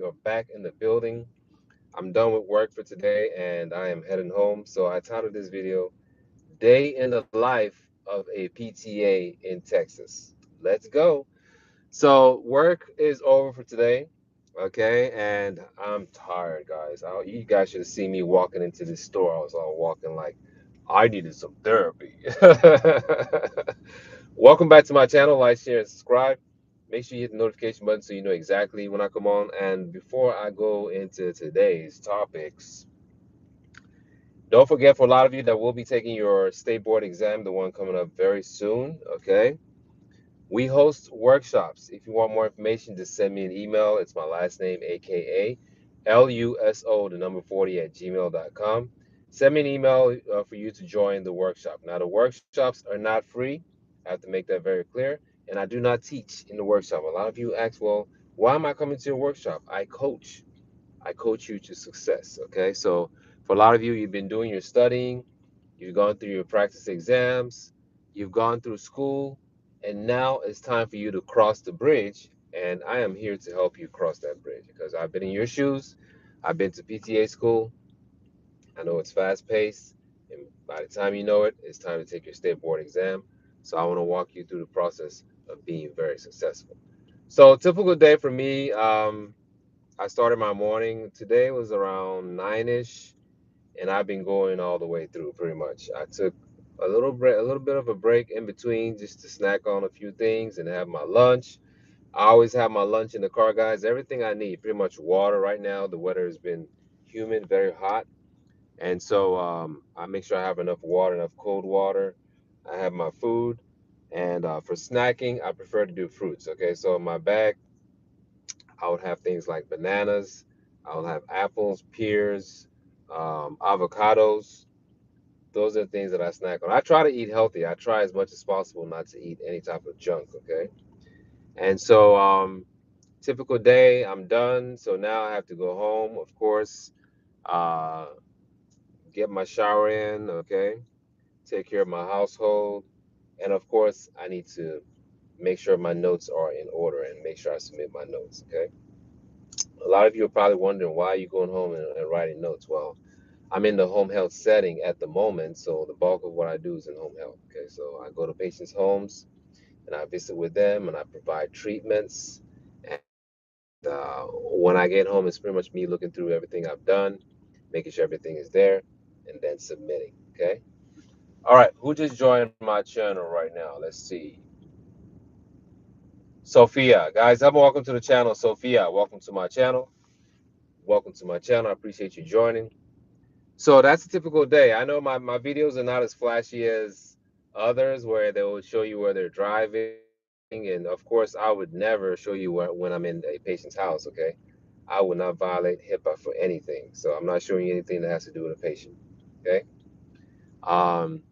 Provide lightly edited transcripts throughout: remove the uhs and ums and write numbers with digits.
We are back in the building. I'm done with work for today and I am heading home. So I titled this video, Day in the Life of a PTA in Texas. Let's go. So work is over for today. Okay. And I'm tired, guys. You guys should have seen me walking into this store. I was all walking like I needed some therapy. Welcome back to my channel. Like, share, and subscribe. Make sure you hit the notification button so you know exactly when I come on. And before I go into today's topics, don't forget for a lot of you that will be taking your state board exam, the one coming up very soon, okay? We host workshops. If you want more information, just send me an email. It's my last name, aka LUSO, the number 40 at gmail.com. Send me an email for you to join the workshop. Now, the workshops are not free. I have to make that very clear. And I do not teach in the workshop. A lot of you ask, well, why am I coming to your workshop? I coach. I coach you to success. Okay. So for a lot of you, you've been doing your studying, you've gone through your practice exams, you've gone through school, and now it's time for you to cross the bridge. And I am here to help you cross that bridge because I've been in your shoes. I've been to PTA school. I know it's fast paced. And by the time you know it, it's time to take your state board exam. So I want to walk you through the process of being very successful. So, typical day for me. I started my morning. Today was around 9ish, and I've been going all the way through pretty much. I took a little bit of a break in between just to snack on a few things and have my lunch. I always have my lunch in the car, guys. Everything I need, pretty much water right now. The weather has been humid, very hot, and so I make sure I have enough water, enough cold water. I have my food, and for snacking, I prefer to do fruits. Okay, so in my bag, I would have things like bananas. I would have apples, pears, avocados. Those are the things that I snack on. I try to eat healthy. I try as much as possible not to eat any type of junk. Okay. And so, typical day, I'm done. So now I have to go home, of course, uh, get my shower in. Okay. Take care of my household. And of course, I need to make sure my notes are in order and make sure I submit my notes. Okay. A lot of you are probably wondering why you going home and writing notes. Well, I'm in the home health setting at the moment, so the bulk of what I do is in home health. Okay, so I go to patients' homes and I visit with them and I provide treatments. And when I get home, it's pretty much me looking through everything I've done, making sure everything is there, and then submitting. Okay. All right. Who just joined my channel right now? Let's see. Sophia, guys, welcome to the channel. Sophia, welcome to my channel. Welcome to my channel. I appreciate you joining. So that's a typical day. I know my videos are not as flashy as others where they will show you where they're driving. And of course, I would never show you when I'm in a patient's house, okay? I would not violate HIPAA for anything. So I'm not showing you anything that has to do with a patient, okay? Um,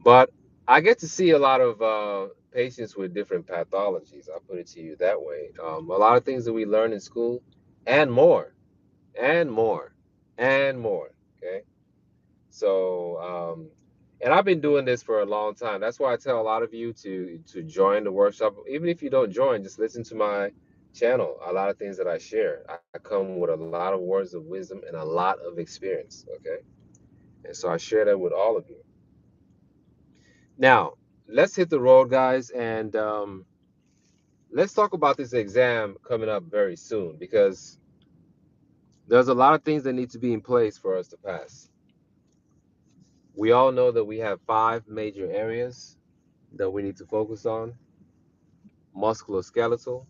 but I get to see a lot of patients with different pathologies. I'll put it to you that way. A lot of things that we learn in school and more, and more, and more, okay? So, and I've been doing this for a long time. That's why I tell a lot of you to join the workshop. Even if you don't join, just listen to my channel. A lot of things that I share. I come with a lot of words of wisdom and a lot of experience. Okay, and so I share that with all of you. Now, let's hit the road, guys, and let's talk about this exam coming up very soon because there's a lot of things that need to be in place for us to pass. We all know that we have 5 major areas that we need to focus on: musculoskeletal,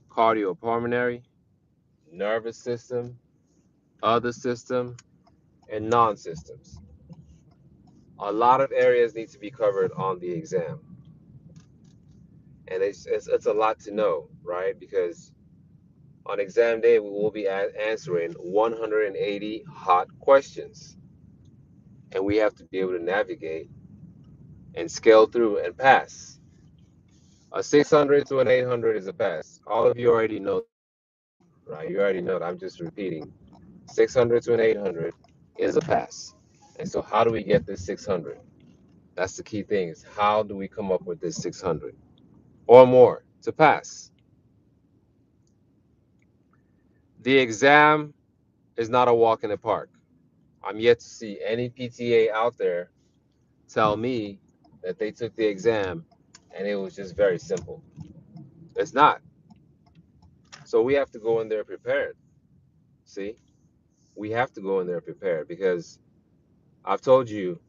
cardiopulmonary, nervous system, other system, and non-systems. A lot of areas need to be covered on the exam, and it's a lot to know, right? Because on exam day we will be answering 180 hot questions, and we have to be able to navigate and scale through and pass. A 600 to an 800 is a pass. All of you already know that, right? You already know that. I'm just repeating. 600 to an 800 is a pass. And so how do we get this 600? That's the key thing, is how do we come up with this 600 or more to pass? The exam is not a walk in the park. I'm yet to see any PTA out there tell me that they took the exam and it was just very simple. It's not. So we have to go in there prepared. See, we have to go in there prepared because I've told you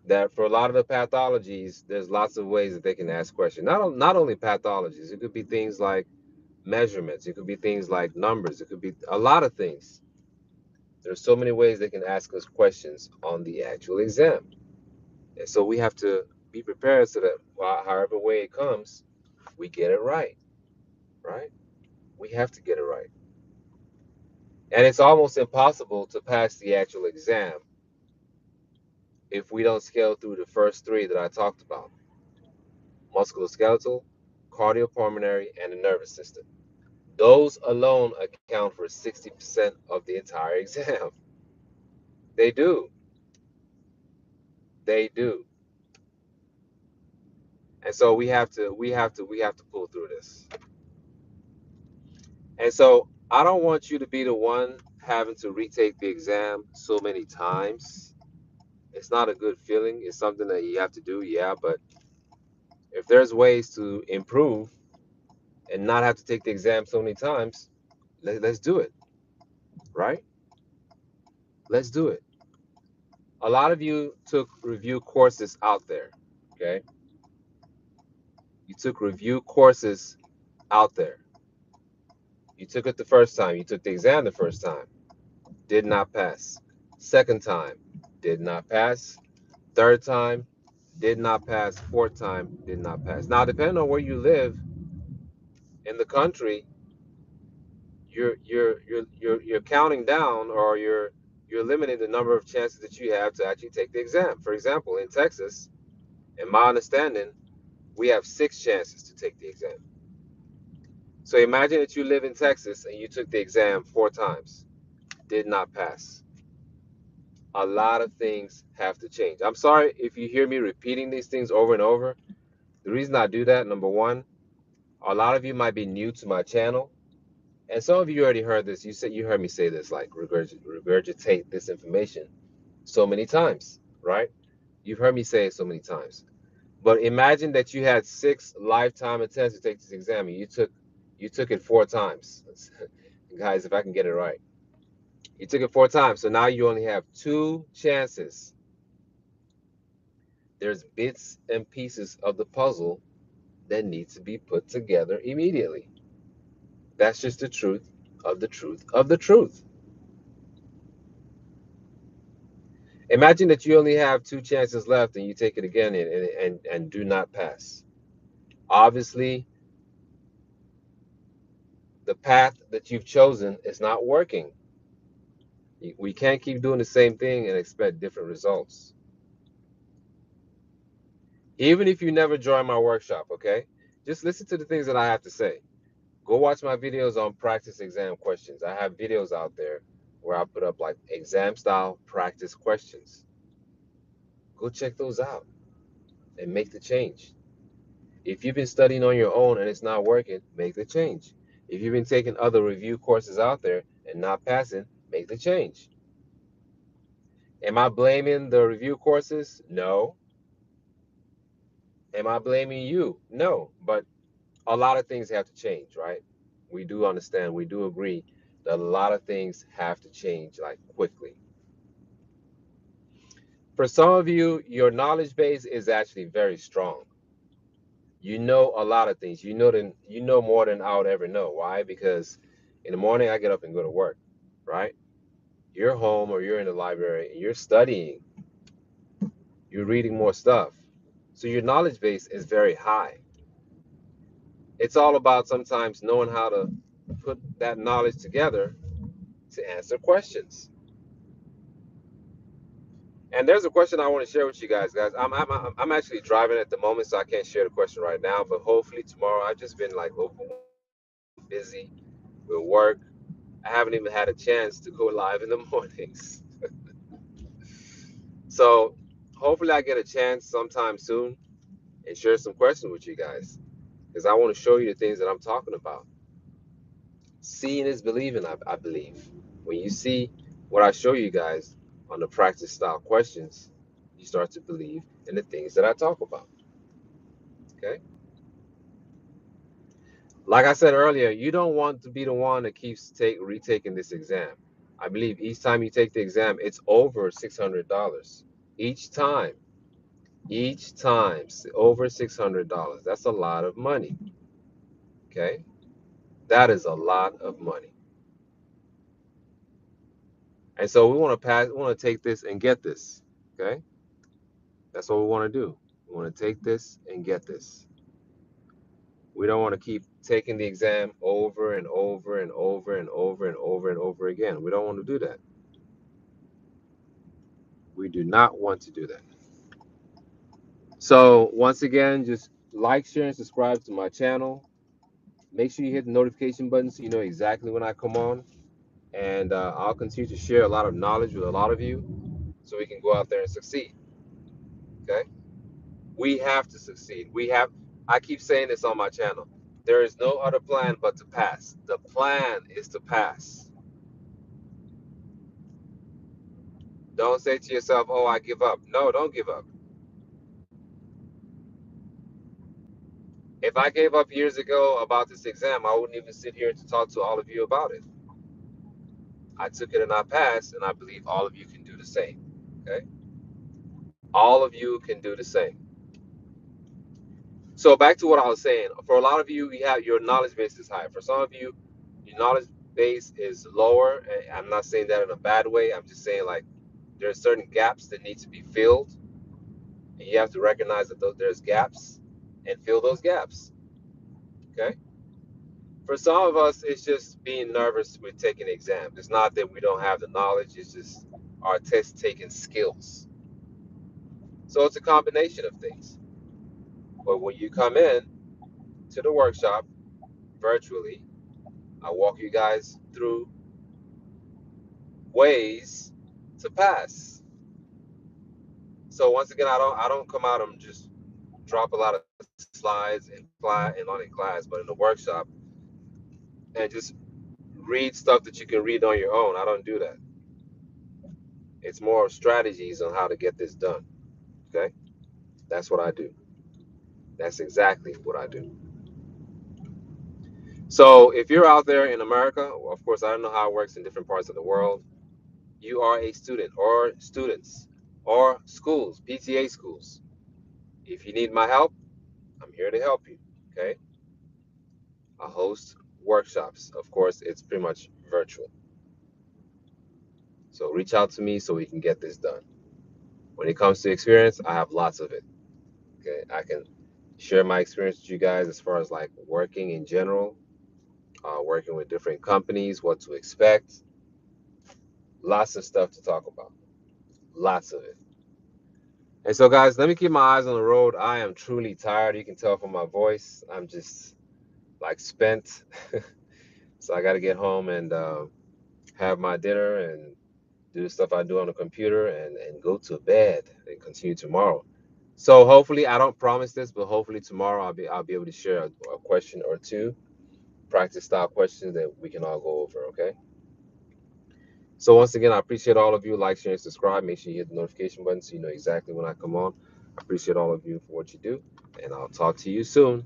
that for a lot of the pathologies, there's lots of ways that they can ask questions. Not only pathologies, it could be things like measurements, it could be things like numbers, it could be a lot of things. There's so many ways they can ask us questions on the actual exam. And so we have to be prepared so that however way it comes, we get it right, right? We have to get it right. And it's almost impossible to pass the actual exam if we don't scale through the first three that I talked about: musculoskeletal, cardiopulmonary, and the nervous system. Those alone account for 60% of the entire exam. They do. They do. And so we have to pull through this. And so I don't want you to be the one having to retake the exam so many times. It's not a good feeling. It's something that you have to do, yeah, but if there's ways to improve and not have to take the exam so many times, let's do it, right? Let's do it. A lot of you took review courses out there, okay? You took review courses out there. You took it the first time. You took the exam the first time. Did not pass. Second time, did not pass. Third time, did not pass. Fourth time, did not pass. Now, depending on where you live in the country, you're counting down, or you're limiting the number of chances that you have to actually take the exam. For example, in Texas, in my understanding, we have 6 chances to take the exam. So imagine that you live in Texas and you took the exam 4 times, did not pass. A lot of things have to change. I'm sorry if you hear me repeating these things over and over. The reason I do that, number one, a lot of you might be new to my channel, and some of you already heard this. You heard me say this, like regurgitate this information so many times, right? You've heard me say it so many times. But imagine that you had 6 lifetime attempts to take this exam, and you took it 4 times. Guys, if I can get it right. You took it 4 times, so now you only have 2 chances. There's bits and pieces of the puzzle that need to be put together immediately. That's just the truth of the truth of the truth. Imagine that you only have 2 chances left and you take it again and do not pass. Obviously, the path that you've chosen is not working. We can't keep doing the same thing and expect different results. Even if you never join my workshop, okay? Just listen to the things that I have to say. Go watch my videos on practice exam questions. I have videos out there where I put up like exam style practice questions. Go check those out and make the change. If you've been studying on your own and it's not working, make the change. If you've been taking other review courses out there and not passing, make the change. Am I blaming the review courses? No. Am I blaming you? No. But a lot of things have to change, right? We do understand, we do agree that a lot of things have to change like quickly. For some of you, your knowledge base is actually very strong. You know a lot of things. You know more than I would ever know. Why? Because in the morning I get up and go to work, right? You're home or you're in the library and you're studying, you're reading more stuff. So your knowledge base is very high. It's all about sometimes knowing how to put that knowledge together to answer questions. And there's a question I want to share with you guys. I'm actually driving at the moment, so I can't share the question right now. But hopefully tomorrow. I've just been like busy with work. I haven't even had a chance to go live in the mornings. So hopefully I get a chance sometime soon and share some questions with you guys because I want to show you the things that I'm talking about. Seeing is believing, I believe. When you see what I show you guys on the practice style questions, you start to believe in the things that I talk about. Okay. Like I said earlier, you don't want to be the one that keeps retaking this exam. I believe each time you take the exam, it's over $600. Each time. Each time. Over $600. That's a lot of money. Okay. That is a lot of money. And so we want to pass, we want to take this and get this. Okay. That's what we want to do. We want to take this and get this. We don't want to keep taking the exam over and over and over and over and over and over again. We don't want to do that. We do not want to do that. So once again, just like, share, and subscribe to my channel. Make sure you hit the notification button so you know exactly when I come on. And I'll continue to share a lot of knowledge with a lot of you so we can go out there and succeed. Okay? We have to succeed. I keep saying this on my channel. There is no other plan but to pass. The plan is to pass. Don't say to yourself, oh, I give up. No, don't give up. If I gave up years ago about this exam, I wouldn't even sit here to talk to all of you about it. I took it and I passed, and I believe all of you can do the same. Okay? All of you can do the same. So back to what I was saying. For a lot of you, your knowledge base is high. For some of you, your knowledge base is lower. And I'm not saying that in a bad way. I'm just saying like there are certain gaps that need to be filled, and you have to recognize that there's gaps and fill those gaps. Okay? For some of us, it's just being nervous with taking exams. It's not that we don't have the knowledge, it's just our test taking skills. So it's a combination of things. But when you come in to the workshop virtually, I walk you guys through ways to pass. So once again, I don't come out and just drop a lot of slides in class and not in class, but in the workshop and just read stuff that you can read on your own. I don't do that. It's more of strategies on how to get this done. Okay? That's what I do. That's exactly what I do. So if you're out there in America, well, of course, I don't know how it works in different parts of the world. You are a student or students or schools, PTA schools. If you need my help, I'm here to help you. Okay? I host workshops. Of course, it's pretty much virtual. So reach out to me so we can get this done. When it comes to experience, I have lots of it. Okay? I can share my experience with you guys as far as like working in general, working with different companies, what to expect. Lots of stuff to talk about. Lots of it. And so, guys, let me keep my eyes on the road. I am truly tired. You can tell from my voice. I'm just like spent. So I got to get home and have my dinner and do the stuff I do on the computer and go to bed and continue tomorrow. So hopefully, I don't promise this, but hopefully tomorrow I'll be able to share a question or two, practice style questions that we can all go over. Okay. So once again, I appreciate all of you. Like, share, and subscribe. Make sure you hit the notification button so you know exactly when I come on. I appreciate all of you for what you do, and I'll talk to you soon.